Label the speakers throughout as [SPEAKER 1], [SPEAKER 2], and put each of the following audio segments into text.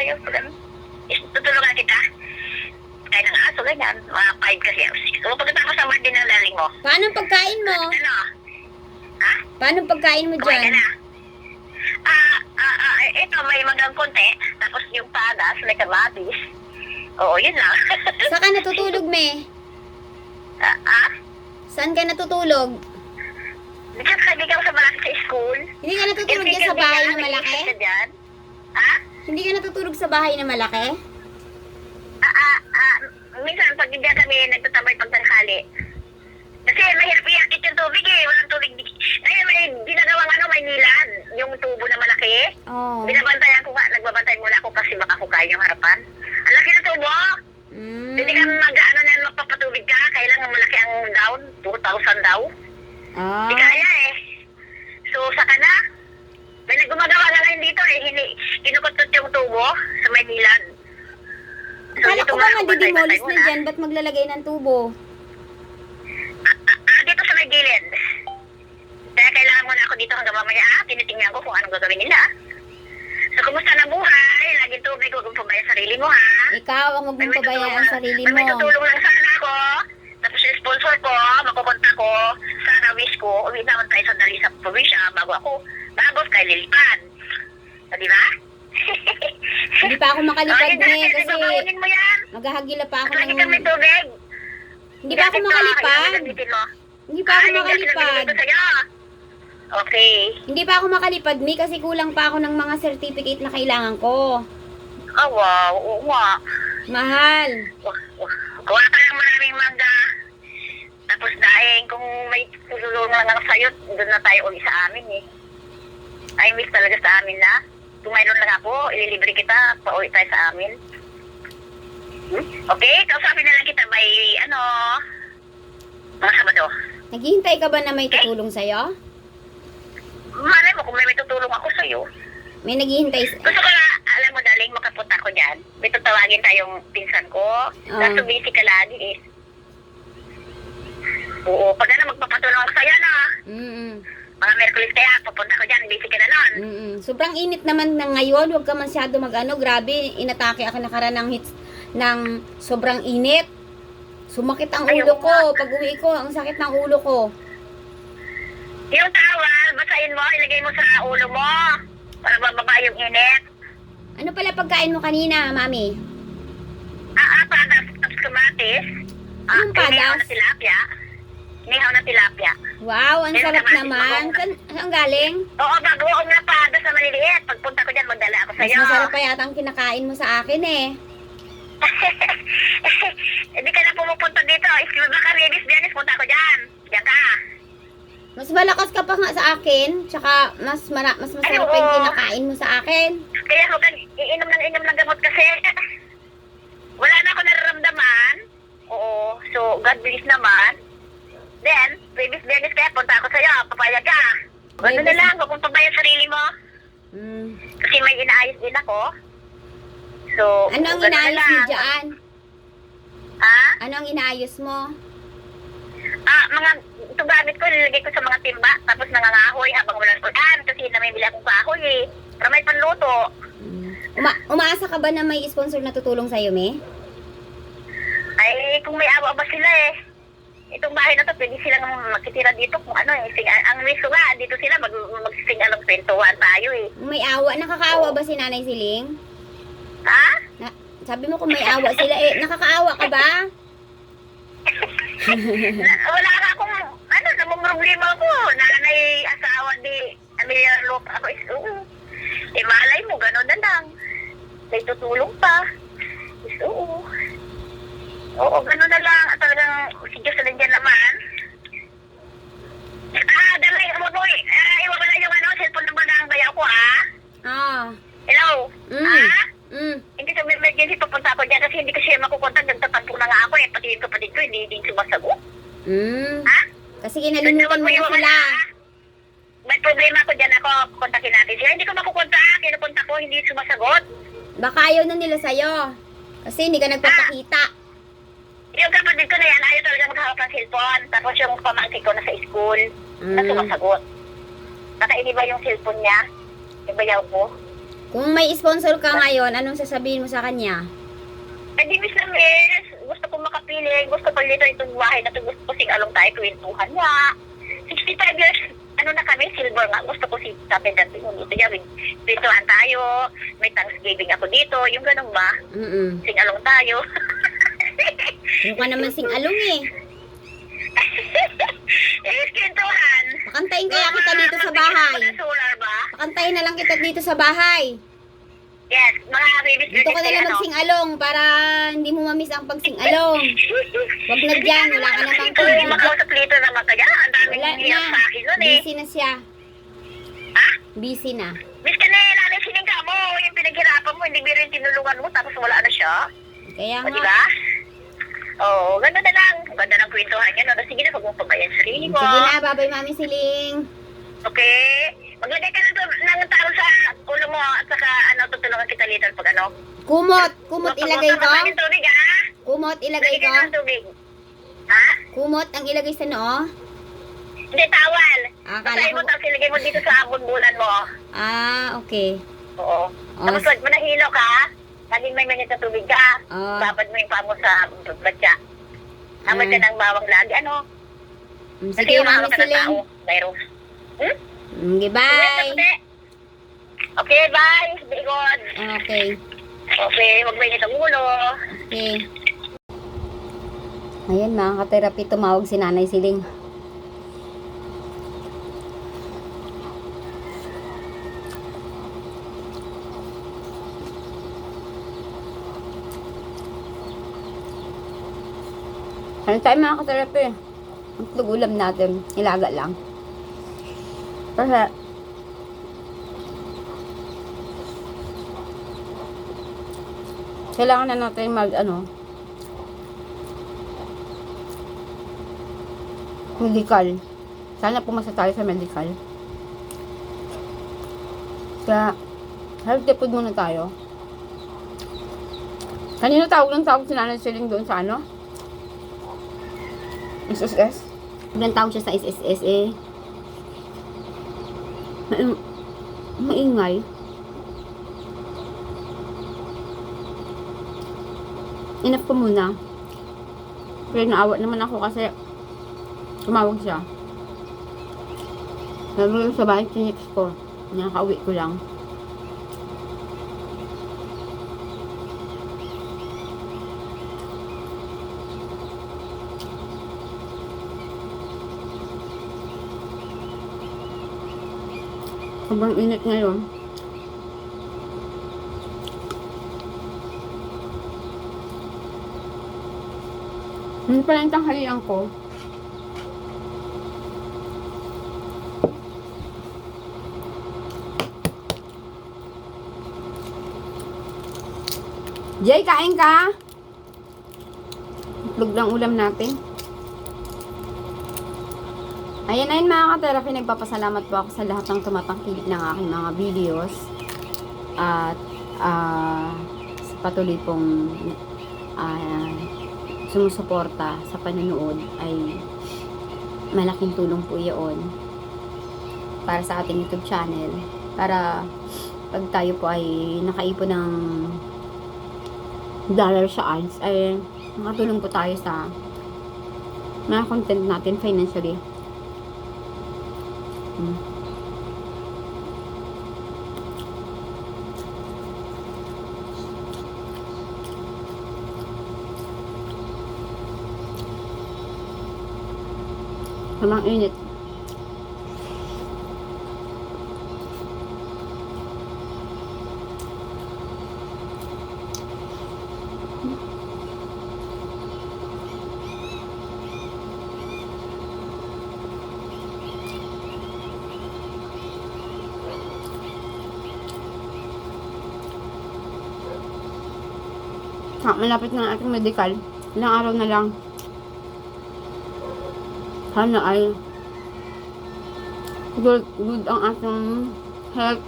[SPEAKER 1] sa'yo. Tutulungan kita. Kaya ng aso, ganyan. Mga 5 kasi. So, pagkatapos naman din ng daling mo.
[SPEAKER 2] Paano ang pagkain mo?
[SPEAKER 1] Ano? Ha?
[SPEAKER 2] Paano ang pagkain mo
[SPEAKER 1] Kumain ka
[SPEAKER 2] dyan?
[SPEAKER 1] na? Ito, may magang konti. Tapos yung padas, may kamatis. Oo, yun lang.
[SPEAKER 2] Saan ka natutulog, me? Saan ka natutulog?
[SPEAKER 1] Diyan kaibigan ko sa malaki sa school.
[SPEAKER 2] Hindi ka natutulog dyan sa bahay na malaki?
[SPEAKER 1] Ha?
[SPEAKER 2] Hindi ka natutulog sa bahay na malaki?
[SPEAKER 1] Minsan, pag hindi kami nagtatamay pag tanghali. Kasi mahirap iakit yung tubig eh. Walang tubig. Ngayon, may ginagawang may nilan. Yung tubo na malaki.
[SPEAKER 2] Oo.
[SPEAKER 1] Binabantayan ko nga. Nagbabantay muna ako kasi baka kukain yung harapan. Ang laki ng tubo. Hindi ka magpapatubig ka. Kailangan malaki ang down. 2,000 daw. Hindi kaya eh. So, saka na. May nagumagawa na ngayon dito eh. Kinukutot yung tubo sa may nilan.
[SPEAKER 2] Akala ko ba
[SPEAKER 1] ako
[SPEAKER 2] madidimolis
[SPEAKER 1] bantay-bantay
[SPEAKER 2] na
[SPEAKER 1] muna.
[SPEAKER 2] dyan? Ba't maglalagay ng tubo?
[SPEAKER 1] Dito sa may gilid. Kaya kailangan muna ako dito hanggang mamaya. Tinitingnan ko kung anong gagawin nila. So, kumusta na buhay? Laging tubig, huwag mong pabaya sarili mo, ha?
[SPEAKER 2] Ikaw ang huwag mong pabayaan ang sarili
[SPEAKER 1] May
[SPEAKER 2] mo.
[SPEAKER 1] tutulong lang sana ako. Tapos yung sponsor ko, makukonta ko. Sana wish ko, uwi naman tayo sandali sa probinsya bago kay lilipan. So, di ba?
[SPEAKER 2] Hindi pa ako makalipad,
[SPEAKER 1] Hindi
[SPEAKER 2] me, kasi
[SPEAKER 1] babawanin mo yan.
[SPEAKER 2] maghahagila pa ako
[SPEAKER 1] Lagi
[SPEAKER 2] ng...
[SPEAKER 1] ka may tubig.
[SPEAKER 2] Hindi pa ako makalipad. Hindi pa ako makalipad.
[SPEAKER 1] Okay.
[SPEAKER 2] Hindi pa ako makalipad, me, kasi kulang pa ako ng mga certificate na kailangan ko.
[SPEAKER 1] Oh, wow. Oo nga.
[SPEAKER 2] Mahal.
[SPEAKER 1] Kuha ka lang maraming mangga. Tapos dahil kung may tutulong lang ako sa'yo, doon na tayo uli sa amin eh. I miss talaga sa amin na. Kung mayroon lang ako, ililibre kita, pauwi tayo sa amin. Okay, kausapin na lang kita may mga Sabado.
[SPEAKER 2] Naghihintay ka ba na may tutulong sa'yo?
[SPEAKER 1] Malay mo kung may tutulong ako sa'yo.
[SPEAKER 2] May naghihintay
[SPEAKER 1] Gusto ko na, alam mo daling makapunta ko dyan. May tutawagin tayong pinsan ko. Kaso busy ka lagi eh. Oo, pag magpapatulong ako sa'yo na. Mga Merkulis kaya, papunta ko dyan, busy ka na nun.
[SPEAKER 2] Sobrang init naman na ngayon. Huwag ka masyado grabe. Inatake ako nakaraan ng hits ng sobrang init. Sumakit ang ulo ko. Pag uwi ko, ang sakit ng ulo ko.
[SPEAKER 1] Yung towel, basahin mo, ilagay mo sa ulo mo. Para bababa yung init.
[SPEAKER 2] Ano pala pagkain mo kanina, mami?
[SPEAKER 1] Padas, tapos kamatis.
[SPEAKER 2] Anong
[SPEAKER 1] Nihaw
[SPEAKER 2] padas?
[SPEAKER 1] na tilapia. Nihaw na tilapia.
[SPEAKER 2] Wow, ang
[SPEAKER 1] Pero
[SPEAKER 2] sarap
[SPEAKER 1] kamatis,
[SPEAKER 2] naman. Saan galing?
[SPEAKER 1] Oo, bagoong na padas na maliliit. Pagpunta ko dyan, magdala ako
[SPEAKER 2] Mas
[SPEAKER 1] sa'yo.
[SPEAKER 2] masarap pa yata ang kinakain mo sa akin eh.
[SPEAKER 1] Hindi ka na pumupunta dito. Baka Rebis Bianis, punta ko dyan. Diyan ka.
[SPEAKER 2] Mas malakas ka pa nga sa akin. Tsaka mas masarap pa yung kinakain mo sa akin.
[SPEAKER 1] Kaya huwag kang iinom ng gamot kasi. Wala na ako nararamdaman. Oo. So, God bless naman. Then, Rebis Bianis kaya, punta ako sa'yo. Papayag ka. Ano na lang, huwag mong pabayad sarili mo. Kasi may inaayos din ako. So,
[SPEAKER 2] Ano ang
[SPEAKER 1] ganun na
[SPEAKER 2] inaayos mo
[SPEAKER 1] lang.
[SPEAKER 2] dyan?
[SPEAKER 1] Ha?
[SPEAKER 2] Ano ang inaayos mo?
[SPEAKER 1] Ito gamit ko, nilagay ko sa mga timba, tapos nangangahoy habang walang ulan kasi namimili akong kahoy eh. Para may panluto.
[SPEAKER 2] Umaasa ka ba na may sponsor na tutulong sa'yo, me?
[SPEAKER 1] Ay, kung may awa ba sila eh. Itong bahay na to, pwede silang magtitira dito kung ano eh. Ang wish ko nga, dito sila magsising along kwentuhan tayo eh.
[SPEAKER 2] May awa. Nakakaawa ba si Nanay Siling?
[SPEAKER 1] Ha?
[SPEAKER 2] Sabi mo kung may awa sila eh. Nakakaawa ka ba?
[SPEAKER 1] Wala ka akong, namang problema ko. Nanay, asawa, may lupa ako is, malay mo, gano'n na lang. May tutulong pa. Is, Oo, gano'n na lang. At talagang, si Diyos na nandiyan naman. Dalay, Moboy. Iwan ko lang yung cellphone number ng bayaw ko, Hello? Hindi sa emergency, papunta ako dyan kasi hindi ko siya makukontak. Nagtatampo na nga ako eh. Pati yung kapatid ko, hindi sumasagot.
[SPEAKER 2] Kasi kinalimutan mo na sila.
[SPEAKER 1] May problema ko dyan ako. Kontakin natin sila. Hindi ko makukontak. Kinupunta ko, hindi sumasagot.
[SPEAKER 2] Baka ayaw na nila sa'yo. Kasi hindi ka nagpapakita.
[SPEAKER 1] Yung kapatid ko na yan, ayaw talaga maghawak ng cellphone. Tapos yung pamangkin ko na sa school, na sumasagot. Nakainiba yung cellphone niya. Yung bayaw ko.
[SPEAKER 2] Kung may sponsor ka ngayon, anong sasabihin mo sa kanya?
[SPEAKER 1] Eh, di miss na miss. Gusto ko makapili. Gusto ko dito itong bahay na ito. Gusto ko sing-along tayo kwentuhan nga. 65 years, ano na kami, silver nga. Gusto ko si Tatay Dante mo dito niya. Kwentuhan tayo. May Thanksgiving ako dito. Yung ganun ba? Sing-along tayo.
[SPEAKER 2] Yung ka naman sing-along eh.
[SPEAKER 1] Eh, kwentuhan.
[SPEAKER 2] Pakantayin kaya kita dito sa bahay.
[SPEAKER 1] Solar ba?
[SPEAKER 2] Pakantayin na lang kita dito sa bahay.
[SPEAKER 1] Yes, mga babies.
[SPEAKER 2] Dito ka na lang magsing-along para hindi mo mamiss ang pagsing-along. Wag na dyan, wala ka namang
[SPEAKER 1] Ito yung
[SPEAKER 2] kilig.
[SPEAKER 1] makausap dito na matagal. Ang daming
[SPEAKER 2] Wala
[SPEAKER 1] niya
[SPEAKER 2] na.
[SPEAKER 1] sa akin nun eh.
[SPEAKER 2] Busy na siya.
[SPEAKER 1] Ha?
[SPEAKER 2] Busy na.
[SPEAKER 1] Miss ka na eh, nanay siningka mo. Yung pinaghirapan mo, hindi mo rin tinulungan mo, tapos wala na siya.
[SPEAKER 2] Kaya
[SPEAKER 1] O,
[SPEAKER 2] nga.
[SPEAKER 1] diba? Oo, ganda na lang. Ganda ng kwentuhan yan. No? Sige na, huwag mong pabayan sarili mo.
[SPEAKER 2] Sige na, babay Mami Siling.
[SPEAKER 1] Okay? Maglagay ka ng tao sa ulo mo at saka tutulungan kita little pag ano.
[SPEAKER 2] Kumot ilagay ko.
[SPEAKER 1] Ng tubig, ha?
[SPEAKER 2] Kumot ilagay ko.
[SPEAKER 1] Ng tubig. Ha?
[SPEAKER 2] Kumot ang ilagay sa noo.
[SPEAKER 1] Hindi, tawal.
[SPEAKER 2] Akala
[SPEAKER 1] Basahin mo,
[SPEAKER 2] ko.
[SPEAKER 1] tapos ilagay mo dito sa abon-bulan mo.
[SPEAKER 2] Okay.
[SPEAKER 1] Oo.
[SPEAKER 2] Oh,
[SPEAKER 1] Tapos wag mo nahilo ka. Laging may minute na tubig ka.
[SPEAKER 2] Oh.
[SPEAKER 1] Babad mo yung paa mo sa batya. Amoy ka ng bawang lagi. Ano?
[SPEAKER 2] Sige, Mami
[SPEAKER 1] ka ng
[SPEAKER 2] Siling.
[SPEAKER 1] tao. Mayroon.
[SPEAKER 2] Sige, bye.
[SPEAKER 1] Okay, bye. Be good.
[SPEAKER 2] Okay.
[SPEAKER 1] Okay, wag mainit ang ulo.
[SPEAKER 2] Okay. Ayan, mga ka-therapy, tumawag si Nanay Siling. Ano tayo mga ka-therapy? Ang ulam natin, ilaga lang. Kasi, kailangan na natin medical. Sana pumasa tayo sa medical. Kaya, healthy food muna tayo. Kanina tawag si Nanay Siling doon sa SSS. Ilang tawag siya sa SSS eh. Maingay. Enough ko muna. Pero naawa naman ako kasi tumawag siya. Sabi ko sa bahay, chinex ko. Nakaka-uwi ko lang. Sobrang init ngayon. Hindi pala yung tanghalian ko. Jay, kain ka? Itlog lang ulam natin. Ayan mga ka-therapy, nagpapasalamat po ako sa lahat ng tumatangkilik ng aking mga videos. At sa patuloy pong sumusuporta sa panonood ay malaking tulong po iyon para sa ating YouTube channel. Para pag tayo po ay nakaipon ng dollar sa ads, ay makatulong po tayo sa mga content natin financially. Sobrang init. Malapit na ang ating medical. Ilang araw na lang. Sana ay good ang ating health.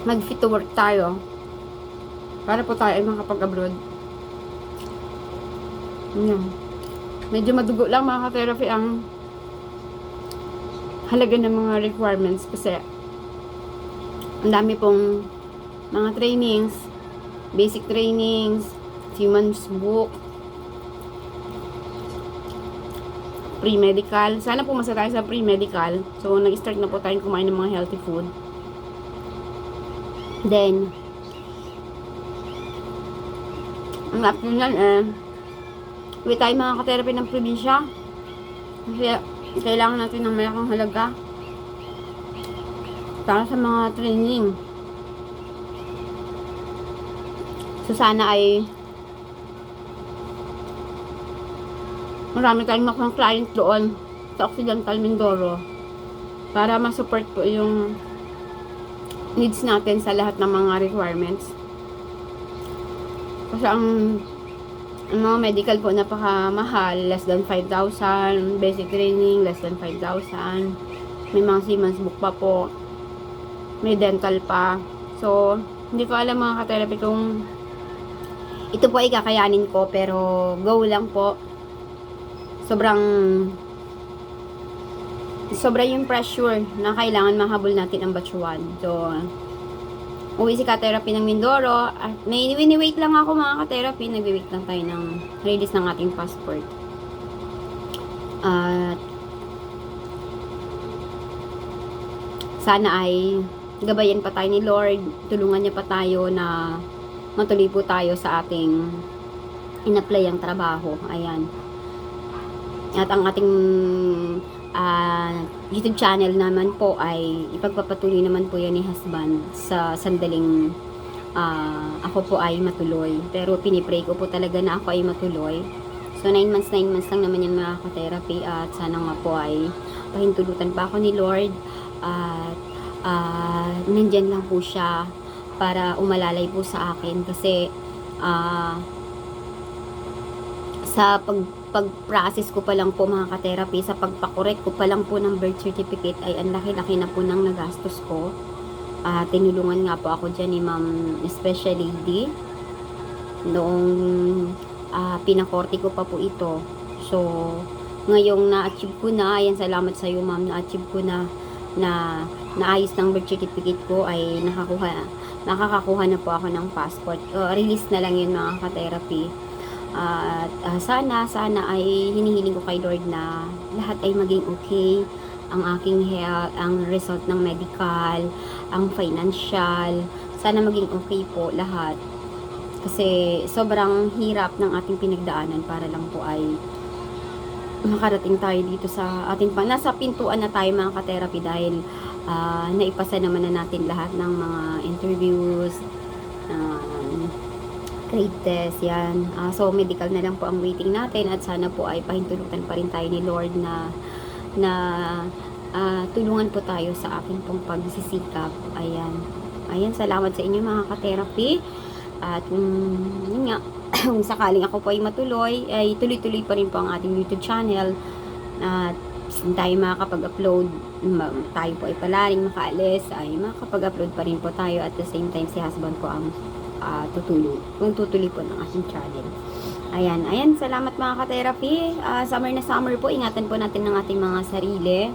[SPEAKER 2] Mag-fit to work tayo. Para po tayo ay makapag-abroad. Yan. Medyo madugo lang mga ka-therapy ang halaga ng mga requirements kasi Ang dami pong mga trainings, basic trainings, Siemens book, pre-medical. Sana po masa tayo sa pre-medical. So, nag-start na po tayong kumain ng mga healthy food. Then, ang after nun, uwi tayo mga ka-therapy ng probinsya. Kasi, kailangan natin ng malaking halaga para sa mga training. So, sana ay marami tayong makuha client doon sa Occidental Mindoro para ma-support po yung needs natin sa lahat ng mga requirements. Kasi ang mga medical po napakamahal, less than 5,000, basic training less than 5,000, may mga Siemens book pa po, may dental pa. So, hindi ko alam mga ka-therapy kung ito po ay kakayanin ko, pero go lang po. Sobra yung pressure na kailangan mahabol natin ang batch 1. So, uwi si ka-therapy ng Mindoro. At may wini-wait lang ako mga ka-therapy. Nagwi-wait lang tayo ng release ng ating passport. At sana ay gabayan pa tayo ni Lord. Tulungan niya pa tayo na matuloy po tayo sa ating in-apply ang trabaho. Ayan. At ang ating YouTube channel naman po ay ipagpapatuloy naman po yan ni husband sa sandaling ako po ay matuloy. Pero pinipray ko po talaga na ako ay matuloy. So 9 months lang naman yan mga ka-therapy, at sana nga po ay pahintulutan pa ako ni Lord, at nandyan lang po siya para umalalay po sa akin, kasi sa pag-process ko pa lang po mga ka-therapy, sa pagpakorek ko pa lang po ng birth certificate ay ang laki-laki na po ng nagastos ko. Tinulungan nga po ako dyan ni Ma'am Special Lady noong pinakorte ko pa po ito. So, ngayong na-achieve ko na, ayan, salamat sa iyo Ma'am, na-achieve ko na naayos ng birth certificate ko, ay nakakakuha na po ako ng passport. Release na lang yun mga ka-therapy. At sana ay hinihiling ko kay Lord na lahat ay maging okay. Ang aking health, ang result ng medical, ang financial, sana maging okay po lahat. Kasi sobrang hirap ng ating pinagdaanan para lang po ay makarating tayo dito sa ating nasa pintuan na tayo mga ka-therapy, dahil naipasa naman na natin lahat ng mga interviews, grade test, yan. So, medical na lang po ang waiting natin, at sana po ay pahintulutan pa rin tayo ni Lord na tulungan po tayo sa ating pong pagsisikap. Ayan, salamat sa inyo mga ka-therapy. At yun nga, kung sakaling ako po ay matuloy, ay tuloy-tuloy pa rin po ang ating YouTube channel. At tayo makakapag-upload, tayo po ay palaring makaalis, ay makakapag-upload pa rin po tayo. At the same time, si husband po ang tutuloy po ng aking channel. Ayan, salamat mga ka-therapy. Summer na summer po, ingatan po natin ng ating mga sarili.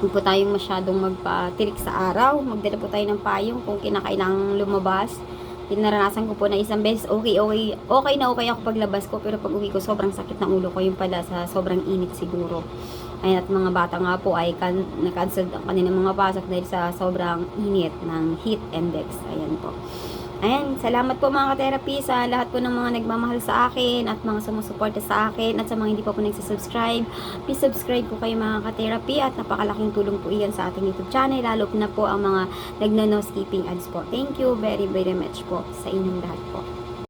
[SPEAKER 2] Huwag po tayong masyadong magpatirik sa araw. Magdala po tayo ng payong kung kinakailangang lumabas. Naranasan ko po na isang beses, okay ako paglabas ko, pero pag uwi ko sobrang sakit ng ulo ko, yung pala sa sobrang init siguro. Ayan, at mga bata nga po ay na-cancel ang kanilang mga pasok dahil sa sobrang init ng heat index. Ayan po. Ayan, salamat po mga ka-therapy sa lahat po ng mga nagmamahal sa akin at mga sumusuporta sa akin, at sa mga hindi pa po nagsasubscribe. Please subscribe po kayo mga ka-therapy, at napakalaking tulong po iyan sa ating YouTube channel, lalo na po ang mga nagno-no skipping ads po. Thank you very much po sa inyong lahat po.